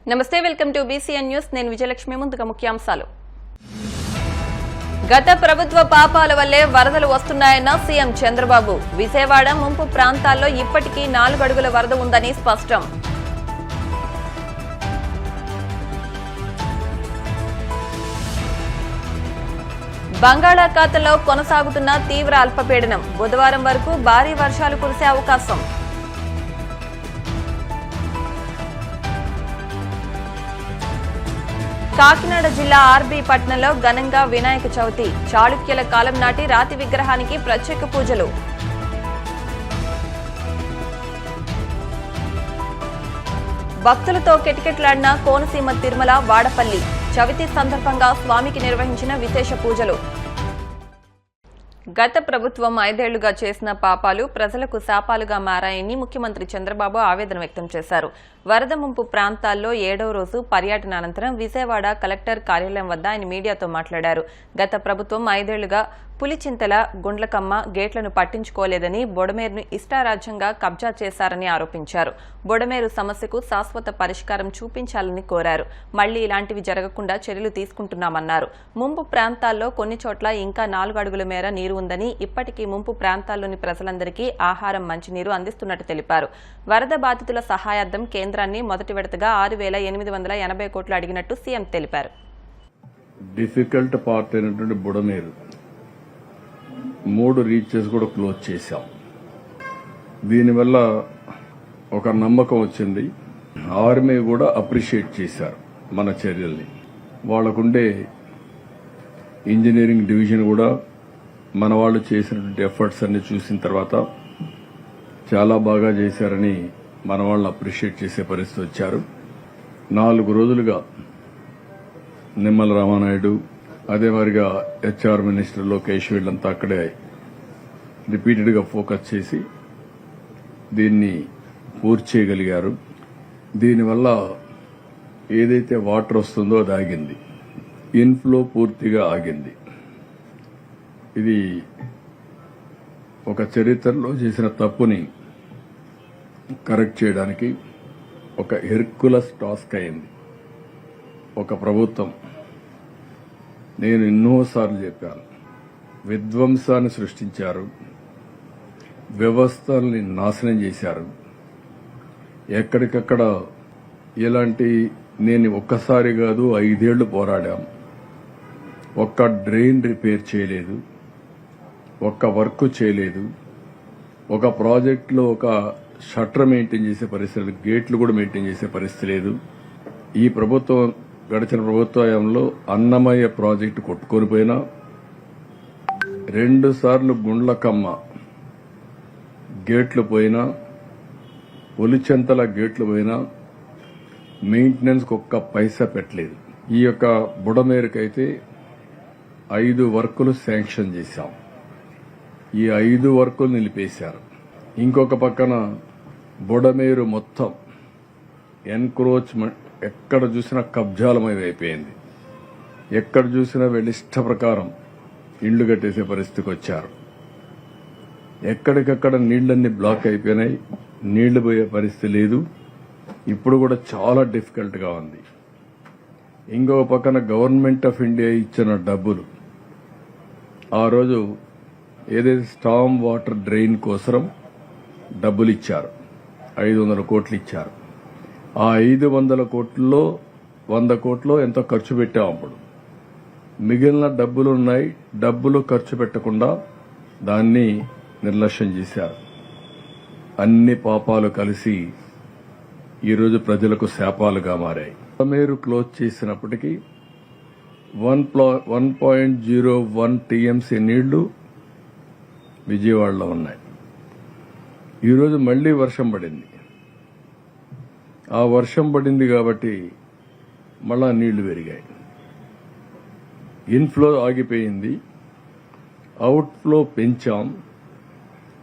నమస్తే, welcome to BCN news. నేను విజయలక్ష్మి. ముందుగా ముఖ్యాంశాలు. గత ప్రభుత్వ పాపాల వల్లే వరదలు వస్తున్నాయన్న సీఎం చంద్రబాబు. విజయవాడ ముంపు ప్రాంతాల్లో ఇప్పటికీ 4 అడుగుల వరద ఉందని స్పష్టం. బంగాళాఖాతంలో కొనసాగుతున్న తీవ్ర అల్పపీడనం. బుధవారం వరకు భారీ వర్షాలు కురిసే అవకాశం. కాకినాడ జిల్లా ఆర్బీ పట్టణంలో ఘనంగా వినాయక చవితి. చాళుక్యుల కాలం నాటి రాతి విగ్రహానికి ప్రత్యేక పూజలు. భక్తులతో కిటకిటలాడిన కోనసీమ తిరుమల వాడపల్లి. చవితి సందర్భంగా స్వామికి నిర్వహించిన విశేష పూజలు. గత ప్రభుత్వం 5 ఏళ్లుగా చేసిన పాపాలు ప్రజలకు శాపాలుగా మారాయని ముఖ్యమంత్రి చంద్రబాబు ఆవేదన వ్యక్తం చేశారు. వరద ముంపు ప్రాంతాల్లో 7వ రోజు పర్యటన అనంతరం విజయవాడ కలెక్టర్ కార్యాలయం వద్ద ఆయన మీడియాతో మాట్లాడారు. గత ప్రభుత్వం 5 ఏళ్లుగా పులిచింతల, గుండ్లకమ్మ గేట్లను పట్టించుకోలేదని, బొడమేరును ఇష్టారాజ్యంగా కబ్జా చేశారని ఆరోపించారు. బొడమేరు సమస్యకు శాశ్వత పరిష్కారం చూపించాలని కోరారు. మళ్లీ ఇలాంటివి జరగకుండా చర్యలు తీసుకుంటున్నామన్నారు. ముంపు ప్రాంతాల్లో కొన్ని చోట్ల ఇంకా 4 అడుగుల మేర నీరు ఉందని, ఇప్పటికీ ముంపు ప్రాంతాల్లోని ప్రజలందరికీ ఆహారం, మంచినీరు అందిస్తున్నట్టు తెలిపారు. వరద బాధితుల సహాయార్థం కేంద్రాన్ని మొదటి విడతగా 6,880 కోట్లు అడిగినట్టు సీఎం తెలిపారు. డిఫికల్ట్ పార్ట్ అయినటువంటి బుడమేరు 3 రీచెస్ కూడా క్లోజ్ చేశాం. దీనివల్ల ఒక నమ్మకం వచ్చింది. ఆర్మీ కూడా అప్రిషియేట్ చేశారు మన చర్యల్ని. వాళ్లకుండే ఇంజనీరింగ్ డివిజన్ కూడా మన వాళ్ళు చేసినటువంటి ఎఫర్ట్స్ అన్ని చూసిన తర్వాత చాలా బాగా చేశారని మన వాళ్ళు అప్రిషియేట్ చేసే పరిస్థితి వచ్చారు. 4 రోజులుగా నిమ్మల రామానాయుడు, అదే మరిగా హెచ్ఆర్ మినిస్టర్ లోకేష్ వీళ్ళంతా అక్కడే రిపీటెడ్ గా ఫోకస్ చేసి దీన్ని పూర్తి చేయగలిగారు. దీనివల్ల ఏదైతే వాటర్ వస్తుందో అది ఆగింది, ఇన్ఫ్లో పూర్తిగా ఆగింది. ఇది ఒక చరిత్రలో చేసిన తప్పుని కరెక్ట్ చేయడానికి ఒక హెర్కులస్ టాస్క్ అయింది ఒక ప్రభుత్వం. నేను ఎన్నోసార్లు చెప్పాను, విధ్వంసాన్ని సృష్టించారు, వ్యవస్థల్ని నాశనం చేశారు. ఎక్కడికక్కడ ఇలాంటి నేను ఒక్కసారి కాదు 5 ఏళ్లు పోరాడాం. ఒక్క డ్రైన్ రిపేర్ చేయలేదు, ఒక్క వర్క్ చేయలేదు, ఒక ప్రాజెక్టులో ఒక షట్టర్ మెయింటైన్ చేసే పరిస్థితి, గేట్లు కూడా మెయింటైన్ చేసే పరిస్థితి లేదు. ఈ ప్రభుత్వం గడిచిన ప్రభుత్వంలో అన్నమయ్య ప్రాజెక్టు కొట్టుకొని పోయినా, 2 సార్లు గుండ్లకమ్మ గేట్లు పోయినా, ఒలిచెంతల గేట్లు పోయినా మెయింటెనెన్స్ కు ఒక్క పైసా పెట్టలేదు. ఈ యొక్క బుడమేరుకైతే 5 వర్కులు శాంక్షన్ చేశాం. ఈ 5 వర్కులు నిలిపేశారు. ఇంకొక పక్కన బుడమేరు మొత్తం ఎన్క్రోచ్మెంట్, ఎక్కడ చూసినా కబ్జాలమయం అయిపోయింది. ఎక్కడ చూసినా వీళ్ళ ఇష్ట ప్రకారం ఇళ్లు కట్టేసే పరిస్థితికి వచ్చారు. ఎక్కడికక్కడ నీళ్లన్నీ బ్లాక్ అయిపోయినాయి, నీళ్లు పోయే పరిస్థితి లేదు. ఇప్పుడు కూడా చాలా డిఫికల్ట్ గా ఉంది. ఇంకో పక్కన గవర్నమెంట్ ఆఫ్ ఇండియా ఇచ్చిన డబ్బులు, ఆ రోజు ఏదైతే స్టామ్ వాటర్ డ్రైన్ కోసం డబ్బులు ఇచ్చారు, 500 కోట్లు ఇచ్చారు. ఆ 500 కోట్లలో 100 కోట్లు ఎంతో ఖర్చు పెట్టాం. అప్పుడు మిగిలిన డబ్బులు ఉన్నాయి, డబ్బులు ఖర్చు పెట్టకుండా దాన్ని నిర్లక్ష్యం చేశారు. అన్ని పాపాలు కలిసి ఈరోజు ప్రజలకు శాపాలుగా మారాయి. బుడమేరు క్లోజ్ చేసినప్పటికీ 1.01 టీఎంసీ నీళ్లు విజయవాడలో ఉన్నాయి. ఈరోజు మళ్లీ వర్షం పడింది. ఆ వర్షం పడింది కాబట్టి మళ్ళా నీళ్లు పెరిగాయి. ఇన్ఫ్లో ఆగిపోయింది, అవుట్ఫ్లో పెంచాం.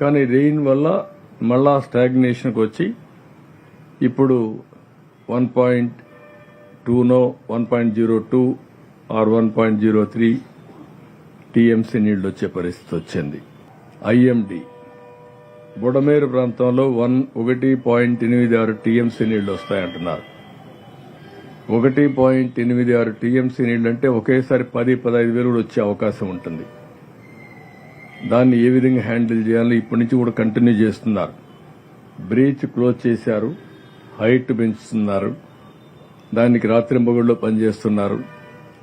కానీ రెయిన్ వల్ల మళ్ళా స్టాగ్నేషన్కి వచ్చి ఇప్పుడు 1.2 1.02 ఆర్ 1.03 టీఎంసీ నీళ్లు వచ్చే పరిస్థితి వచ్చింది. ఐఎండి బుడమేరు ప్రాంతంలో 1.86 టీఎంసీ నీళ్లు వస్తాయంటున్నారు. 1.86 టీఎంసీ నీళ్లంటే ఒకేసారి 10-15 వేలు కూడా వచ్చే అవకాశం ఉంటుంది. దాన్ని ఏ విధంగా హ్యాండిల్ చేయాలో ఇప్పటి నుంచి కూడా కంటిన్యూ చేస్తున్నారు. బ్రీచ్ క్లోజ్ చేశారు, హైట్ పెంచుతున్నారు, దానికి రాత్రింబగళ్ళు పనిచేస్తున్నారు.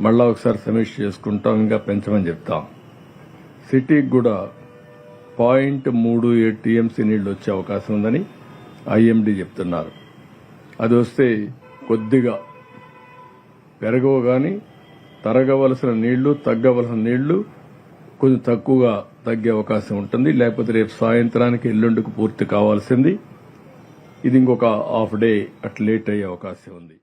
మళ్ళా ఒకసారి సమీక్ష చేసుకుంటాం, ఇంకా పెంచమని చెప్తాం. సిటీకి కూడా 0.37 టీఎంసీ నీళ్లు వచ్చే అవకాశం ఉందని ఐఎండీ చెప్తున్నారు. అది వస్తే కొద్దిగా పెరగవు గాని తరగవలసిన నీళ్లు తగ్గవలసిన నీళ్లు కొంచెం తక్కువగా తగ్గే అవకాశం ఉంటుంది. లేకపోతే రేపు సాయంత్రానికి ఎల్లుండికి పూర్తి కావాల్సింది. ఇది ఇంకొక హాఫ్ డే అట్లా లేట్ అయ్యే అవకాశం ఉంది.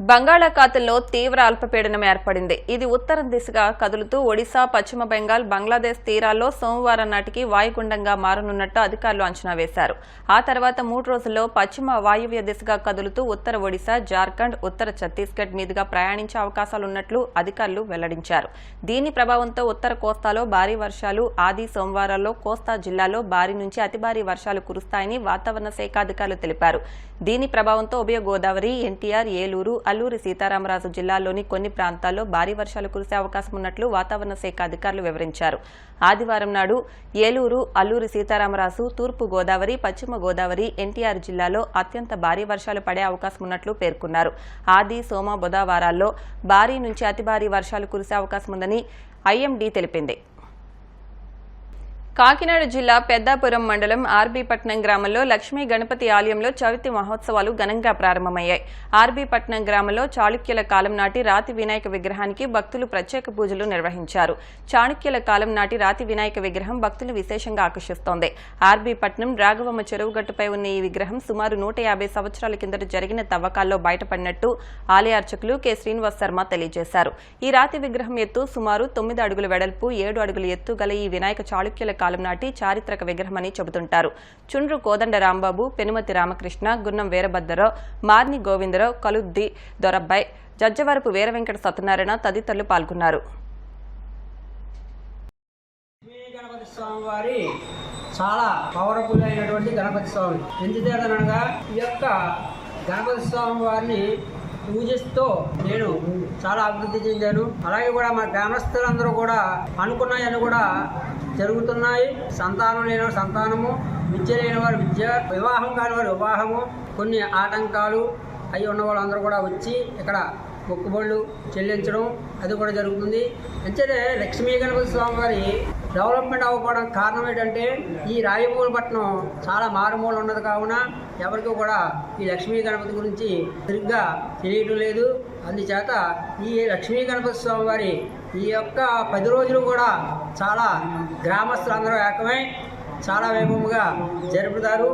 బంగాళాఖాతంలో తీవ్ర అల్పపీడనం ఏర్పడింది. ఇది ఉత్తరం దిశగా కదులుతూ ఒడిశా, పశ్చిమ బెంగాల్, బంగ్లాదేశ్ తీరాల్లో సోమవారం నాటికి వాయుగుండంగా మారనున్నట్టు అధికారులు అంచనా వేశారు. ఆ తర్వాత 3 రోజుల్లో పశ్చిమ వాయువ్య దిశగా కదులుతూ ఉత్తర ఒడిశా, జార్ఖండ్, ఉత్తర ఛత్తీస్గఢ్ మీదుగా ప్రయాణించే అవకాశాలున్నట్లు అధికారులు వెల్లడించారు. దీని ప్రభావంతో ఉత్తర కోస్తాలో భారీ వర్షాలు, ఆది సోమవారాల్లో కోస్తా జిల్లాలో భారీ నుంచి అతి భారీ వర్షాలు కురుస్తాయని వాతావరణ శాఖ అధికారులు తెలిపారు. దీని ప్రభావంతో ఉభయ గోదావరి, ఎన్టీఆర్, ఏలూరు, అల్లూరి సీతారామరాజు జిల్లాల్లోని కొన్ని ప్రాంతాల్లో భారీ వర్షాలు కురిసే అవకాశం ఉన్నట్లు వాతావరణ శాఖ అధికారులు వివరించారు. ఆదివారం నాడు ఏలూరు, అల్లూరి సీతారామరాజు, తూర్పు గోదావరి, పశ్చిమ గోదావరి, ఎన్టీఆర్ జిల్లాలో అత్యంత భారీ వర్షాలు పడే అవకాశం ఉన్నట్లు పేర్కొన్నారు. ఆది, సోమ, బుధవారాల్లో భారీ నుంచి అతి భారీ వర్షాలు కురిసే అవకాశం ఉందని ఐఎండీ తెలిపింది. కాకినాడ జిల్లా పెద్దాపురం మండలం ఆర్బీపట్నం గ్రామంలో లక్ష్మీ గణపతి ఆలయంలో చవితి మహోత్సవాలు ఘనంగా ప్రారంభమయ్యాయి. ఆర్బీపట్నం గ్రామంలో చాళుక్యుల కాలం నాటి రాతి వినాయక విగ్రహానికి భక్తులు ప్రత్యేక పూజలు నిర్వహించారు. చాళుక్యుల కాలం నాటి రాతి వినాయక విగ్రహం భక్తులు విశేషంగా ఆకర్షిస్తోంది. ఆర్బీపట్నం రాఘవమ్మ చెరువుగట్టుపై ఉన్న ఈ విగ్రహం సుమారు 150 సంవత్సరాల కిందట జరిగిన తవ్వకాల్లో బయటపడినట్టు ఆలయ అర్చకులు కె శ్రీనివాస్ శర్మ తెలియజేశారు. ఈ రాతి విగ్రహం ఎత్తు సుమారు 9 అడుగుల వెడల్పు, 7 అడుగుల ఎత్తు గల ఈ వినాయక చాళుక్యుల కాలం నాటి చారిత్రక విగ్రహమని చెబుతుంటారు. చుండ్రు కోదండ రాంబాబు, పెనుమతి రామకృష్ణ, గున్నం వీరభద్రరావు, మార్ని గోవిందరావు, కలుద్ది దొరబ్బాయి, జజ్జవరపు వీరవెంకట సత్యనారాయణ తదితరులు పాల్గొన్నారు. గణపతి స్వామి వారి చాలా పవర్ఫుల్ అయినటువంటి గణపతి స్వామి. ఎందుచేతనగా ఈ యొక్క గణపతి స్వామి వారిని పూజిస్తూ నేను చాలా అభివృద్ధి చెందాను. అలాగే కూడా మా గ్రామస్తులందరూ కూడా అనుకున్నాయని కూడా జరుగుతున్నాయి. సంతానం లేని వారు సంతానము, విద్య లేని వారు విద్య, వివాహం కాని వారు వివాహము, కొన్ని ఆటంకాలు అవి ఉన్న వాళ్ళందరూ కూడా వచ్చి ఇక్కడ మొక్కుబళ్ళు చెల్లించడం అది కూడా జరుగుతుంది. అంచేతే లక్ష్మీ గణపతి స్వామి వారి డెవలప్మెంట్ అవ్వకపోవడం కారణం ఏంటంటే ఈ రాయమూలపట్నం చాలా మారుమూల ఉన్నది కావున ఎవరికి కూడా ఈ లక్ష్మీ గణపతి గురించి సరిగ్గా తెలియటం లేదు. అందుచేత ఈ లక్ష్మీ గణపతి స్వామి వారి ఈ యొక్క 10 రోజులు కూడా చాలా గ్రామస్తులందరూ ఏకమై చాలా వైభవంగా జరుపుతారు.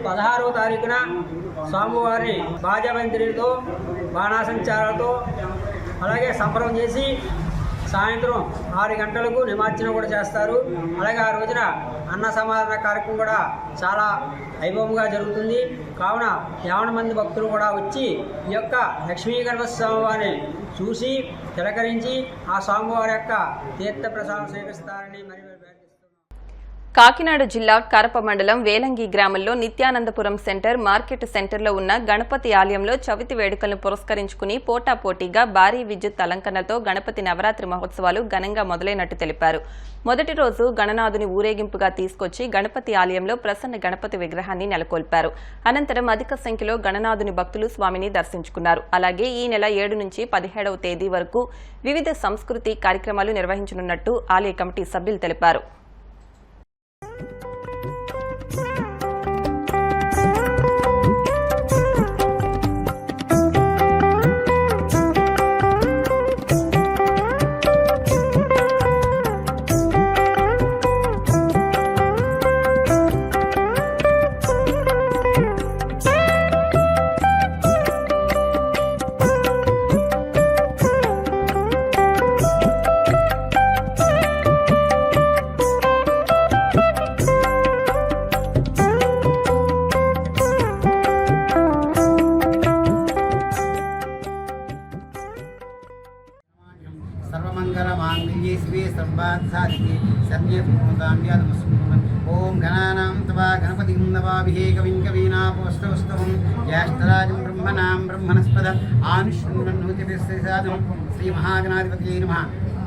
16వ తారీఖున స్వామివారిని బాజాబంతితో, బాణాసంచారాలతో అలాగే సంబరం చేసి సాయంత్రం 6 గంటలకు నిమజ్జనం కూడా చేస్తారు. అలాగే ఆ రోజున అన్న సమాధాన కార్యక్రమం కూడా చాలా వైభవంగా జరుగుతుంది. కావున 50 మంది భక్తులు కూడా వచ్చి ఈ యొక్క లక్ష్మీ గణపతి స్వామివారిని చూసి తిలకరించి ఆ స్వామివారి యొక్క తీర్థ ప్రసాదం స్వీకరిస్తారని మరి కాకినాడ జిల్లా కరప మండలం వేలంగి గ్రామంలో నిత్యానందపురం సెంటర్, మార్కెట్ సెంటర్లో ఉన్న గణపతి ఆలయంలో చవితి వేడుకలను పురస్కరించుకుని పోటాపోటీగా భారీ విద్యుత్ అలంకరణతో గణపతి నవరాత్రి మహోత్సవాలు ఘనంగా మొదలైనట్టు తెలిపారు. మొదటి రోజు గణనాథుని ఊరేగింపుగా తీసుకొచ్చి గణపతి ఆలయంలో ప్రసన్న గణపతి విగ్రహాన్ని నెలకొల్పారు. అనంతరం అధిక సంఖ్యలో గణనాథుని భక్తులు స్వామిని దర్శించుకున్నారు. అలాగే ఈ నెల 7 నుంచి 17వ తేదీ వరకు వివిధ సంస్కృతి కార్యక్రమాలు నిర్వహించనున్నట్టు ఆలయ కమిటీ సభ్యులు తెలిపారు. सर्वमंगलमांगल्ये शिवे सर्वार्थसाधिके शरण्यत्रिपुरान्यादमस्मृतम् ओम गणानां तवा गणपतिं नवाभिः कविं कवीनापोष्टौस्तवं ज्येष्ठराजं బ్రహ్మణాం బ్రహ్మణస్పద ఆనుష్ణోతిసాదం శ్రీ మహాగణాధిపతి నమః.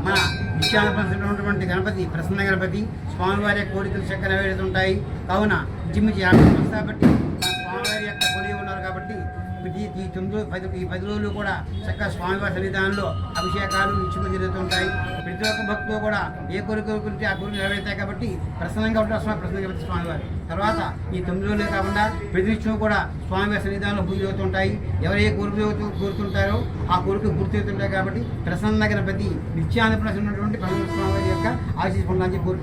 మన విషయాన్ని గణపతి ప్రసన్న గణపతి స్వామివారి యొక్క కోరికలు చక్కగా నెరవేరుతుంటాయి. కావున జిమ్మికి 50 సంవత్సరాలు బట్టి మన స్వామివారి యొక్క కొలి ఉన్నారు కాబట్టి ఈ 10 రోజులు కూడా చక్కగా స్వామివారి సన్నిధానంలో అభిషేకాలు నిత్యము జరుగుతుంటాయి. ప్రతి ఒక్క భక్తులు కూడా ఏ కోరికలు గురించి ఆ కోరికలు నెరవేరుతాయి కాబట్టి ప్రసన్నంగా ఉంటారు ప్రసన్న గణపతి స్వామివారు. తర్వాత ఈ 9 రోజులే కాకుండా ప్రతి నిత్యం కూడా స్వామివారి సన్నిధానంలో పూజలు అవుతుంటాయి. ఎవరు ఏ కోరికలు కోరుతుంటారో ఆ కోరికలు పూర్తి అవుతుంటాయి కాబట్టి ప్రసన్న గణపతి నిత్యానుప్రసన్న ఉన్నటువంటి ప్రసన్న స్వామివారి యొక్క ఆశీస్ పొందాలని కోరి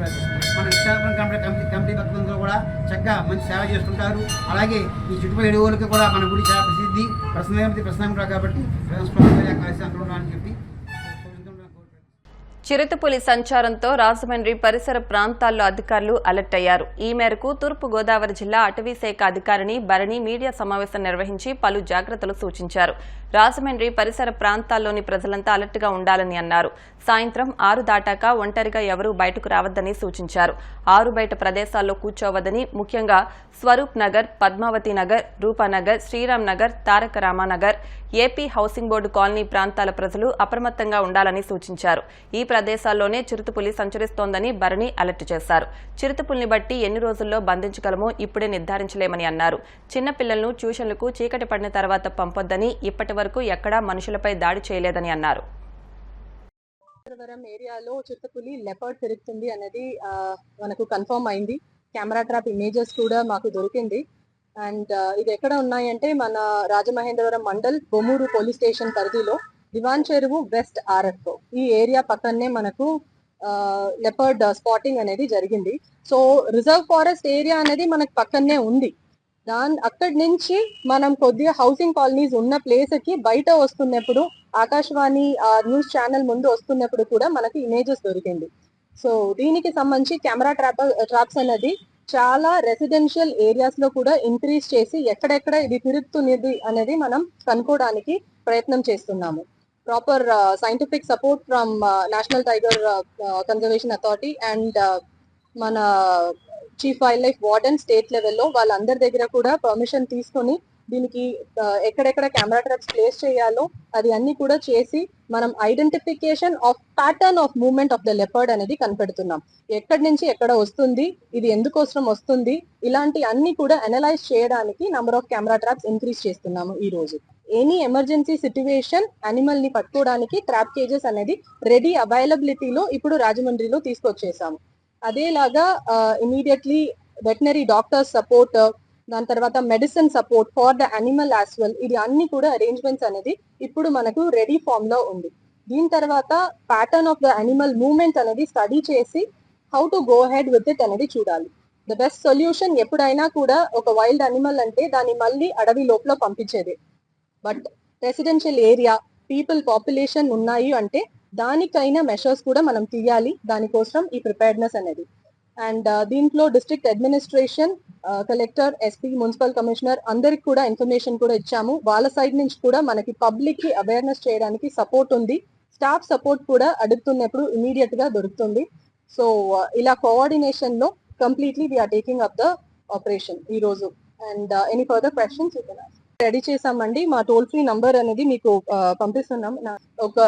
మన విశాఖపట్నం కమిటీ భక్తులందరూ కూడా చక్కగా మంచి సేవ చేస్తుంటారు. అలాగే ఈ చుట్టుపక్కల ఎడుగులకి కూడా మన గుడి చాలా ప్రసిద్ధి. ప్రసన్న గణపతి ప్రసన్నంగా కాబట్టి స్వామివారి యొక్క ఆశీస్ అందుకోవడానికి చెప్పి చిరుతపులి సంచారంతో రాజమండ్రి పరిసర ప్రాంతాల్లో అధికారులు అలర్ట్ అయ్యారు. ఈ మేరకు తూర్పు గోదావరి జిల్లా అటవీ శాఖ అధికారిని భరణి మీడియా సమావేశం నిర్వహించి పలు జాగ్రత్తలు సూచించారు. రాజమండ్రి పరిసర ప్రాంతాల్లోని ప్రజలంతా అలర్ట్గా ఉండాలని అన్నారు. సాయంత్రం 6 దాటాక ఒంటరిగా ఎవరూ బయటకు రావద్దని సూచించారు. 6 బయట ప్రదేశాల్లో కూర్చోవద్దని, ముఖ్యంగా Swaroop Nagar, Padmavati Nagar, Rupanagar, Sriram Nagar, Taraka Ramanagar, AP housing board colony ప్రాంతాల ప్రజలు అప్రమత్తంగా ఉండాలని సూచించారు. ఈ ప్రదేశాల్లోనే చిరుతపులి సంచరిస్తోందని భరణి అలర్ట్ చేశారు. చిరుతపులిని బట్టి ఎన్ని రోజుల్లో బంధించగలమో ఇప్పుడే నిర్ధారించలేమని అన్నారు. చిన్నపిల్లలను ట్యూషన్లకు చీకటి పడిన తర్వాత పంపొద్దని, ఇప్పటి వరకు ఎక్కడా మనుషులపై దాడి చేయలేదని అన్నారు. ఏరియాలో చిరుతపులి లెపర్డ్ తిరుగుతుంది అనేది మనకు కన్ఫర్మ్ అయింది. కెమెరా ట్రాప్ ఇమేజెస్ కూడా మాకు దొరికింది. అండ్ ఇది ఎక్కడ ఉన్నాయంటే మన రాజమహేంద్రవరం మండల్ బొమ్మూరు పోలీస్ స్టేషన్ పరిధిలో దివాన్ చెరువు వెస్ట్ RF ఈ ఏరియా పక్కనే మనకు లెపర్డ్ స్పాటింగ్ అనేది జరిగింది. సో రిజర్వ్ ఫారెస్ట్ ఏరియా అనేది మనకు పక్కనే ఉంది. అక్కడి నుంచి మనం కొద్దిగా హౌసింగ్ కాలనీస్ ఉన్న ప్లేస్ కి బయట వస్తున్నప్పుడు ఆకాశవాణి న్యూస్ ఛానల్ ముందు వస్తున్నప్పుడు కూడా మనకి ఇమేజెస్ దొరికింది. సో దీనికి సంబంధించి కెమెరా ట్రాప్స్ అనేది చాలా రెసిడెన్షియల్ ఏరియాస్ లో కూడా ఇంక్రీజ్ చేసి ఎక్కడెక్కడ ఇది తిరుగుతున్నది అనేది మనం కనుక్కోవడానికి ప్రయత్నం చేస్తున్నాము. Proper scientific support from national tiger conservation authority and మన chief wildlife warden state లెవెల్లో వాళ్ళందరి దగ్గర కూడా పర్మిషన్ తీసుకొని దీనికి ఎక్కడెక్కడ కెమెరా ట్రాప్స్ ప్లేస్ చేయాలో అది అన్ని కూడా చేసి మనం identification of pattern of movement of the leopard అనేది కనిపెడుతున్నాం. ఎక్కడి నుంచి ఎక్కడ వస్తుంది, ఇది ఎందుకోసం వస్తుంది, ఇలాంటి అన్ని కూడా అనలైజ్ చేయడానికి number of camera traps increase చేస్తున్నాము. ఈ రోజు ఎనీ ఎమర్జెన్సీ సిచ్యువేషన్ అనిమల్ ని పట్టుకోవడానికి ట్రాప్ కేజెస్ అనేది రెడీ అవైలబిలిటీలో ఇప్పుడు రాజమండ్రిలో తీసుకొచ్చేసాము. అదేలాగా ఇమీడియట్లీ వెటనరీ డాక్టర్స్ సపోర్ట్, దాని తర్వాత medicine support for the animal as well, ఇది అన్ని కూడా అరేంజ్మెంట్స్ అనేది ఇప్పుడు మనకు రెడీ ఫామ్ లో ఉంది. దీని తర్వాత pattern of the animal movement అనేది స్టడీ చేసి how to go head with it అనేది చూడాలి. ద బెస్ట్ సొల్యూషన్ ఎప్పుడైనా కూడా ఒక వైల్డ్ అనిమల్ అంటే దాన్ని మళ్ళీ అడవి లోపల పంపించేది. But residential area people population ఉన్నాయి అంటే దానికైనా మెషర్స్ కూడా మనం తీయాలి. దానికోసం ఈ ప్రిపేర్డ్నెస్ అనేది. అండ్ దీంట్లో district administration, collector, SP, municipal commissioner అందరికి కూడా ఇన్ఫర్మేషన్ కూడా ఇచ్చాము. వాళ్ళ సైడ్ నుంచి కూడా మనకి పబ్లిక్ కి అవేర్నెస్ చేయడానికి సపోర్ట్ ఉంది. స్టాఫ్ సపోర్ట్ కూడా అడుగుతున్నప్పుడు ఇమీడియట్ గా దొరుకుతుంది. సో ఇలా కోఆర్డినేషన్ లో completely we're taking up the operation ఈ రోజు. And any further questions ready చేసామండి. మా టోల్ ఫ్రీ నంబర్ అనేది మీకు పంపిస్తున్నాం. ఒక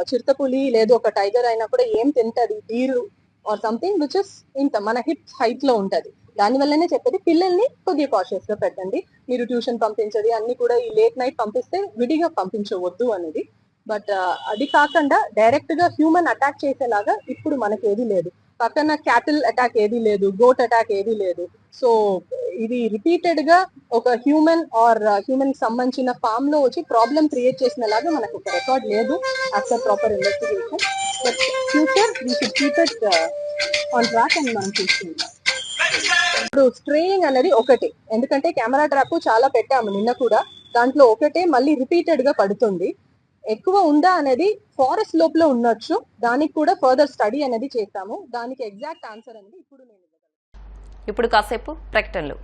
చిరుతపులి లేదు ఒక టైగర్ అయినా కూడా ఏం తింటది, deer or something which is ఇంత మన హిప్ హైట్ లో ఉంటది. దాని వల్లనే చెప్పేది పిల్లల్ని కొద్దిగా కాషియస్ గా పెట్టండి. మీరు ట్యూషన్ పంపించది అన్ని కూడా ఈ లేట్ నైట్ పంపిస్తే విడిగా పంపించవద్దు అనేది. బట్ అది కాకుండా డైరెక్ట్ గా హ్యూమన్ అటాక్ చేసేలాగా ఇప్పుడు మనకి ఏది లేదు. పక్కన క్యాటిల్ అటాక్ ఏది లేదు, గోట్ అటాక్ ఏది లేదు. సో ఇది రిపీటెడ్ గా ఒక హ్యూమన్ ఆర్ హ్యూమన్ కి సంబంధించిన ఫామ్ లో వచ్చి ప్రాబ్లం క్రియేట్ చేసినలాగా మనకు ఒక రికార్డ్ లేదు after proper investigation. But future we should keep it on track అని మనం చూస్తున్నాం. ఇప్పుడు స్ట్రేయింగ్ అనేది ఒకటే, ఎందుకంటే కెమెరా ట్రాప్ చాలా పెట్టాము నిన్న కూడా, దాంట్లో ఒకటే మళ్ళీ రిపీటెడ్ గా పడుతుంది. ఎక్కువ ఉందా అనేది ఫారెస్ట్ లోపల ఉండొచ్చు, దానికి కూడా ఫర్దర్ స్టడీ అనేది చేస్తాము. దానికి ఎగ్జాక్ట్ ఆన్సర్ అనేది ఇప్పుడు కాసేపు ప్రకటనలు.